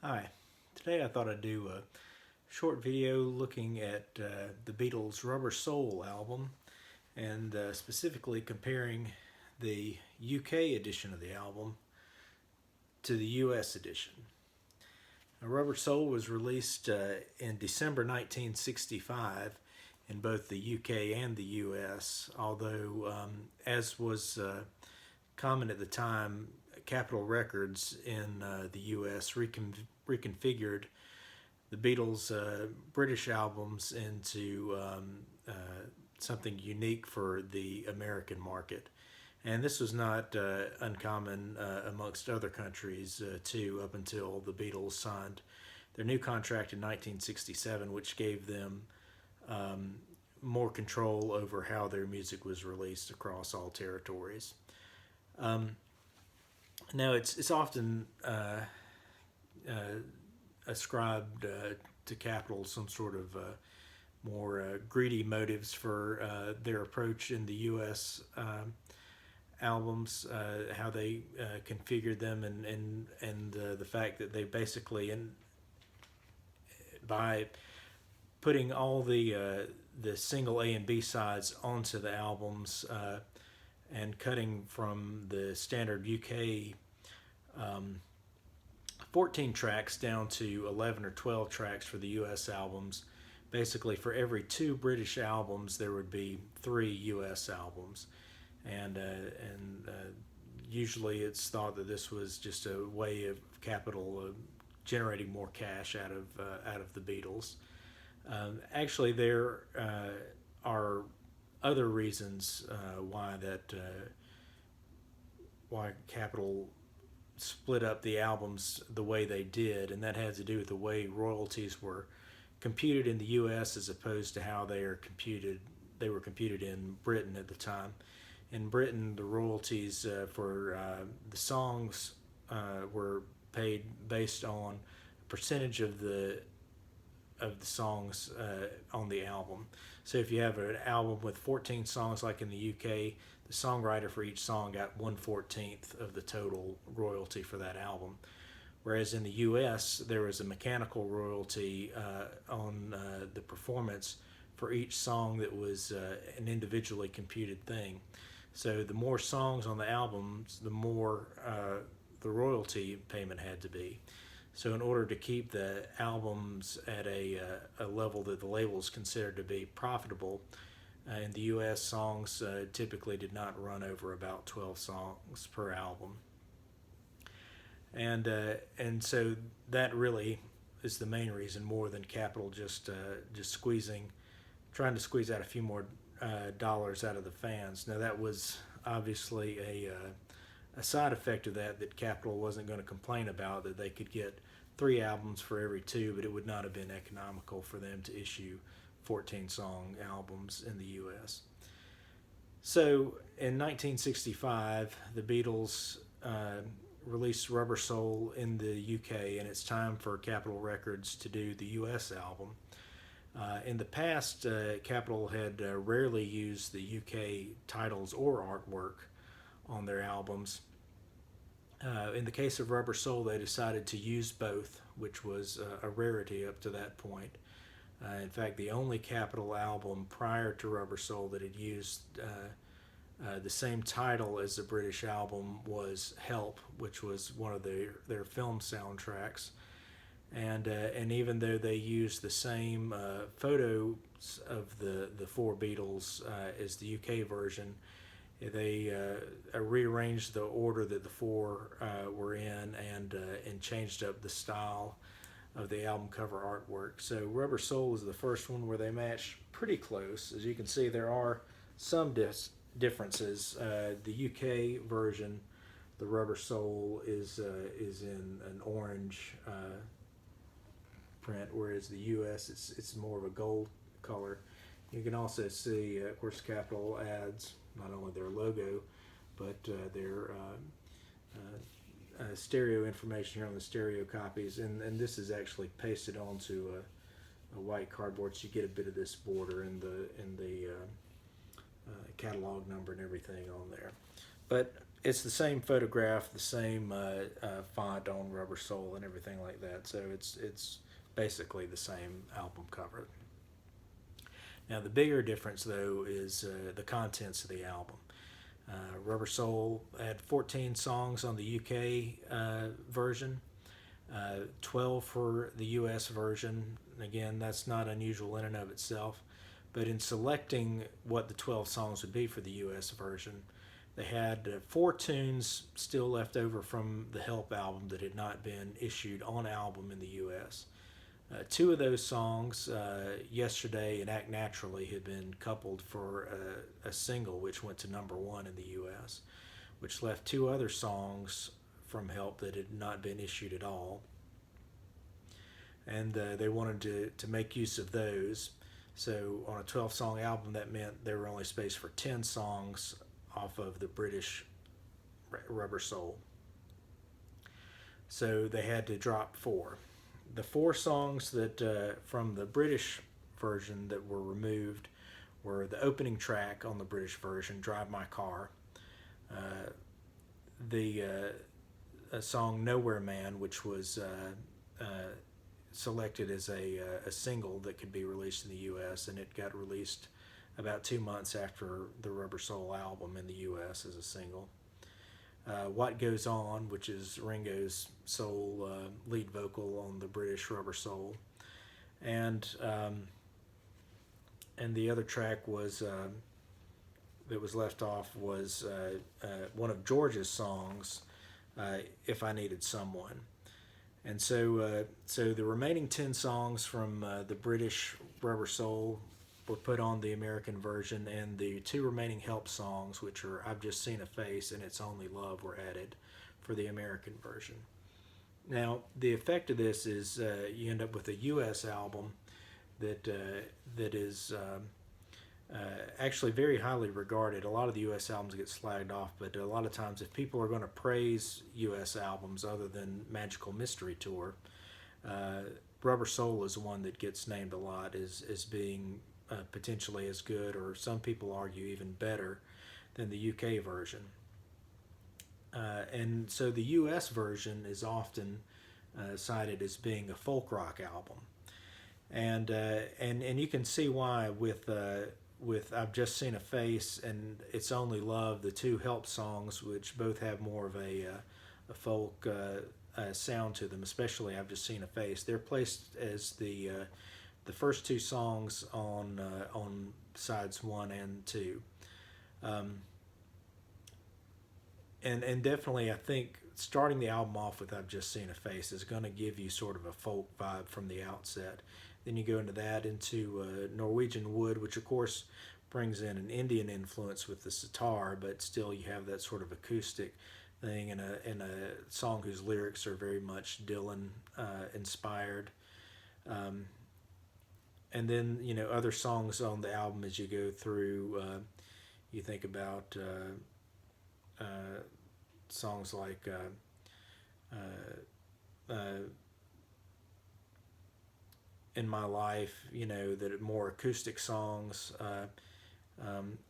Hi, today I thought I'd do a short video looking at the Beatles' Rubber Soul album and specifically comparing the UK edition of the album to the US edition. Now, Rubber Soul was released in December 1965 in both the UK and the US, although as was common at the time, Capitol Records in the US reconfigured the Beatles' British albums into something unique for the American market. And this was not uncommon amongst other countries too, up until the Beatles signed their new contract in 1967, which gave them more control over how their music was released across all territories. Now, it's often ascribed to Capitol some sort of more greedy motives for their approach in the U.S. Albums, how they configured them, and the fact that they basically, by putting all the single A and B sides onto the albums and cutting from the standard UK 14 tracks down to 11 or 12 tracks for the US albums. Basically, for every 2 British albums, there would be 3 US albums. And usually it's thought that this was just a way of Capitol generating more cash out of the Beatles. Actually, there are other reasons why Capitol split up the albums the way they did, and that had to do with the way royalties were computed in the U.S. as opposed to how they were computed in Britain at the time. In Britain, the royalties for the songs were paid based on a percentage of the songs on the album. So if you have an album with 14 songs like in the UK, the songwriter for each song got 1/14 of the total royalty for that album. Whereas in the US, there was a mechanical royalty on the performance for each song that was an individually computed thing. So the more songs on the albums, the more the royalty payment had to be. So in order to keep the albums at a level that the labels considered to be profitable, in the U.S., songs typically did not run over about 12 songs per album. And so that really is the main reason, more than Capitol just trying to squeeze out a few more dollars out of the fans. Now, that was obviously a side effect of that Capitol wasn't going to complain about, that they could get 3 albums for every 2, but it would not have been economical for them to issue 14-song albums in the U.S. So in 1965, the Beatles released Rubber Soul in the UK, and it's time for Capitol Records to do the U.S. album. In the past, Capitol had rarely used the UK titles or artwork on their albums. In the case of Rubber Soul, they decided to use both, which was a rarity up to that point. In fact, the only Capitol album prior to Rubber Soul that had used the same title as the British album was Help, which was one of their film soundtracks. And even though they used the same photos of the 4 Beatles as the UK version, they rearranged the order that the 4 were in, and changed up the style of the album cover artwork. So Rubber Soul was the first one where they matched pretty close. As you can see, there are some differences. The UK version, the Rubber Soul is in an orange print, whereas the US it's more of a gold color. You can also see, of course, Capitol adds not only their logo, but their stereo information here on the stereo copies, and this is actually pasted onto a white cardboard, so you get a bit of this border in the catalog number and everything on there. But it's the same photograph, the same font on Rubber Rubber Soul and everything like that. So it's basically the same album cover. Now the bigger difference though is the contents of the album. Rubber Soul had 14 songs on the UK version, 12 for the US version. Again, that's not unusual in and of itself. But in selecting what the 12 songs would be for the US version, they had 4 tunes still left over from the Help album that had not been issued on album in the US. 2 of those songs, Yesterday and Act Naturally, had been coupled for a single which went to #1 in the US, which left 2 other songs from Help that had not been issued at all. And they wanted to make use of those. So on a 12-song album, that meant there were only space for 10 songs off of the British Rubber Soul. So they had to drop 4. The 4 songs that from the British version that were removed were the opening track on the British version, Drive My Car, the song Nowhere Man, which was selected as a single that could be released in the US, and it got released about 2 months after the Rubber Soul album in the US as a single. What Goes On, which is Ringo's soul lead vocal on the British Rubber Soul, and the other track was that was left off was one of George's songs, If I Needed Someone. And so the remaining 10 songs from the British Rubber Soul were put on the American version, and the 2 remaining Help songs, which are I've Just Seen a Face and It's Only Love, were added for the American version. Now, the effect of this is you end up with a U.S. album that is actually very highly regarded. A lot of the U.S. albums get slagged off, but a lot of times if people are going to praise U.S. albums other than Magical Mystery Tour, Rubber Soul is one that gets named a lot as being potentially as good, or some people argue even better, than the UK version. And so the US version is often cited as being a folk rock album. And you can see why with I've Just Seen a Face and It's Only Love, the 2 Help songs, which both have more of a folk sound to them, especially I've Just Seen a Face. They're placed as the first 2 songs on sides 1 and 2. And definitely I think starting the album off with I've Just Seen a Face is going to give you sort of a folk vibe from the outset. Then you go into that, into Norwegian Wood, which of course brings in an Indian influence with the sitar, but still you have that sort of acoustic thing in a song whose lyrics are very much Dylan inspired. And then, you know, other songs on the album as you go through, you think about songs like In My Life, you know, that are more acoustic songs.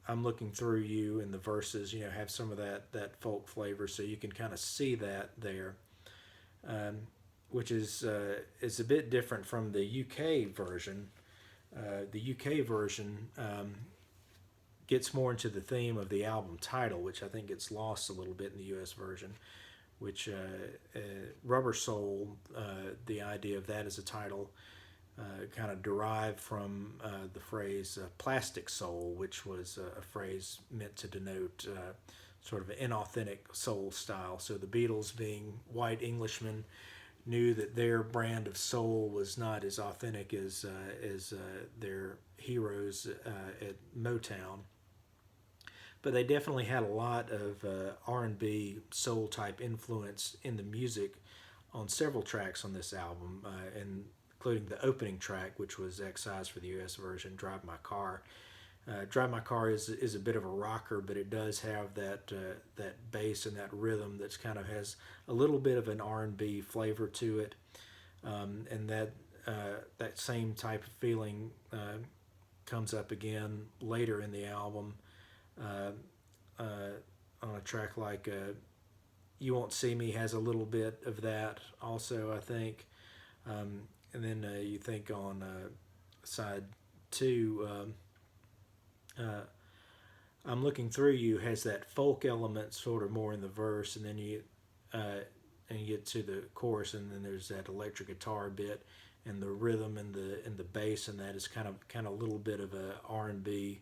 I'm Looking Through You, and the verses, you know, have some of that folk flavor, so you can kind of see that there, which is a bit different from the UK version. The UK version gets more into the theme of the album title, which I think gets lost a little bit in the US version, which Rubber Soul, the idea of that as a title, kind of derived from the phrase plastic soul, which was a phrase meant to denote sort of an inauthentic soul style. So the Beatles, being white Englishmen, knew that their brand of soul was not as authentic as their heroes at Motown. But they definitely had a lot of R&B soul type influence in the music on several tracks on this album, and including the opening track, which was excised for the U.S. version, Drive My Car. Drive My Car is a bit of a rocker, but it does have that bass and that rhythm that's kind of has a little bit of an R&B flavor to it, and that same type of feeling comes up again later in the album on a track like You Won't See Me has a little bit of that also, I think. And then you think on side two, uh, I'm Looking Through You has that folk element sort of more in the verse, and then uh, you get to the chorus, and then there's that electric guitar bit, and the rhythm and the bass, and that is kind of a little bit of a R&B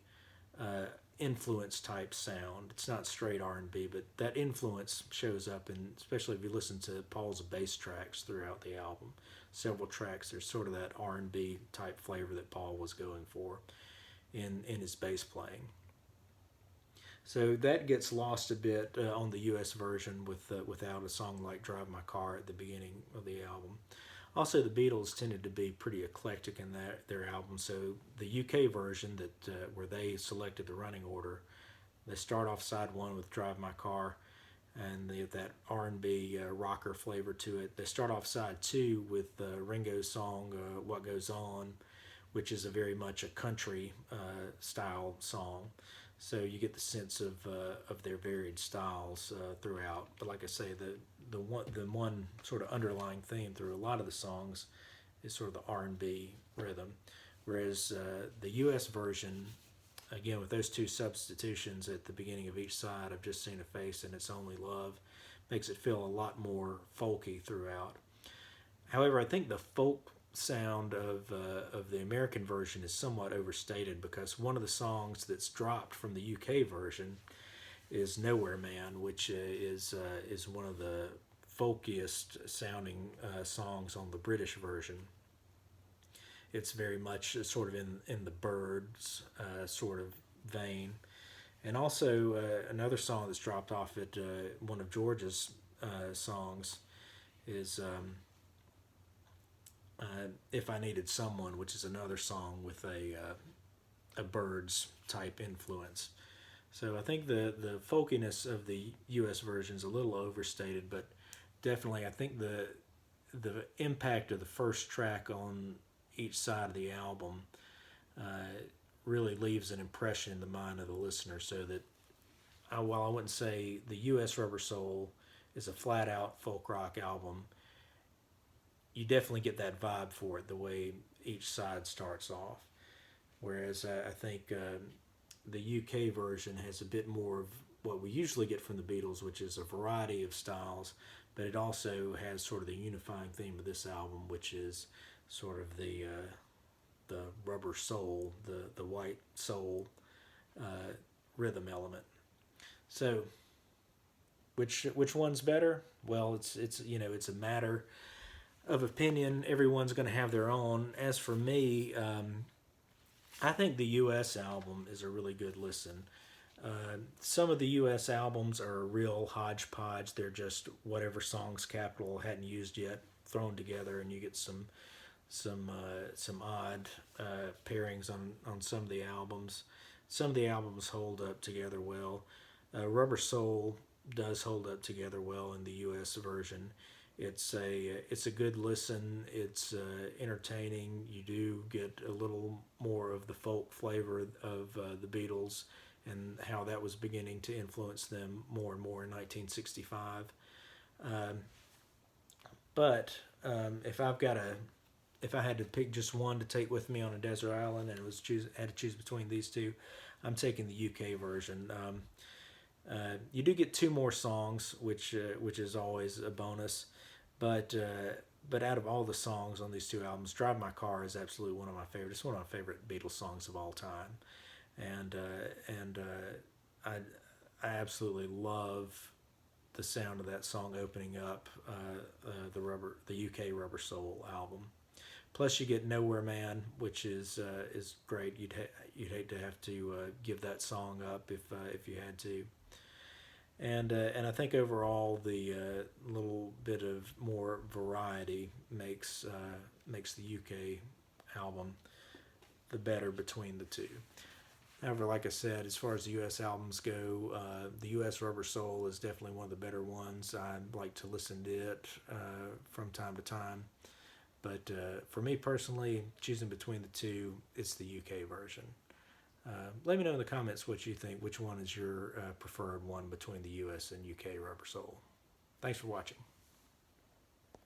uh, influence type sound. It's not straight R&B, but that influence shows up, and especially if you listen to Paul's bass tracks throughout the album, several tracks, there's sort of that R&B type flavor that Paul was going for in his bass playing. So that gets lost a bit on the U.S. version without a song like "Drive My Car" at the beginning of the album. Also, the Beatles tended to be pretty eclectic in their albums. So the UK version that where they selected the running order, they start off side one with "Drive My Car," and they have that R&B rocker flavor to it. They start off side two with Ringo's song "What Goes On," which is a very much a country style song. So you get the sense of their varied styles throughout. But like I say, the one sort of underlying theme through a lot of the songs is sort of the R&B rhythm, whereas the U.S. version, again with those two substitutions at the beginning of each side, "I've Just Seen a Face" and "It's Only Love," makes it feel a lot more folky throughout. However, I think the folk sound of the American version is somewhat overstated, because one of the songs that's dropped from the UK version is "Nowhere Man," which is one of the folkiest sounding songs on the British version. It's very much sort of in the Birds sort of vein. And also another song that's dropped off at one of George's songs is "If I Needed Someone," which is another song with a Birds type influence. So I think the folkiness of the U.S. version is a little overstated, but definitely I think the impact of the first track on each side of the album uh, really leaves an impression in the mind of the listener. So that while I wouldn't say the U.S. Rubber Soul is a flat out folk rock album, you definitely get that vibe for it the way each side starts off. Whereas I think the UK version has a bit more of what we usually get from the Beatles, which is a variety of styles, but it also has sort of the unifying theme of this album, which is sort of the rubber soul, the white soul uh, rhythm element. So which one's better? Well, it's it's a matter of opinion. Everyone's going to have their own. As for me, I think the U.S. album is a really good listen. Some of the U.S. albums are a real hodgepodge. They're just whatever songs Capitol hadn't used yet thrown together, and you get some odd pairings on some of the albums. Some of the albums hold up together well. Rubber Soul does hold up together well in the U.S. version. It's a good listen. It's entertaining. You do get a little more of the folk flavor of the Beatles and how that was beginning to influence them more and more in 1965. Um, but if I had to pick just one to take with me on a desert island and had to choose between these two, I'm taking the UK version. You do get two more songs, which is always a bonus. But out of all the songs on these two albums, "Drive My Car" is absolutely one of my favorites. It's one of my favorite Beatles songs of all time, and I absolutely love the sound of that song opening up the UK Rubber Soul album. Plus, you get "Nowhere Man," which is great. You'd hate to have to give that song up if you had to. And I think overall the little bit of more variety makes the UK album the better between the two. However, like I said, as far as the U.S. albums go, the U.S. Rubber Soul is definitely one of the better ones. I'd like to listen to it from time to time. But for me personally, choosing between the two, it's the UK version. Let me know in the comments what you think. Which one is your preferred one between the U.S. and UK Rubber Soul? Thanks for watching.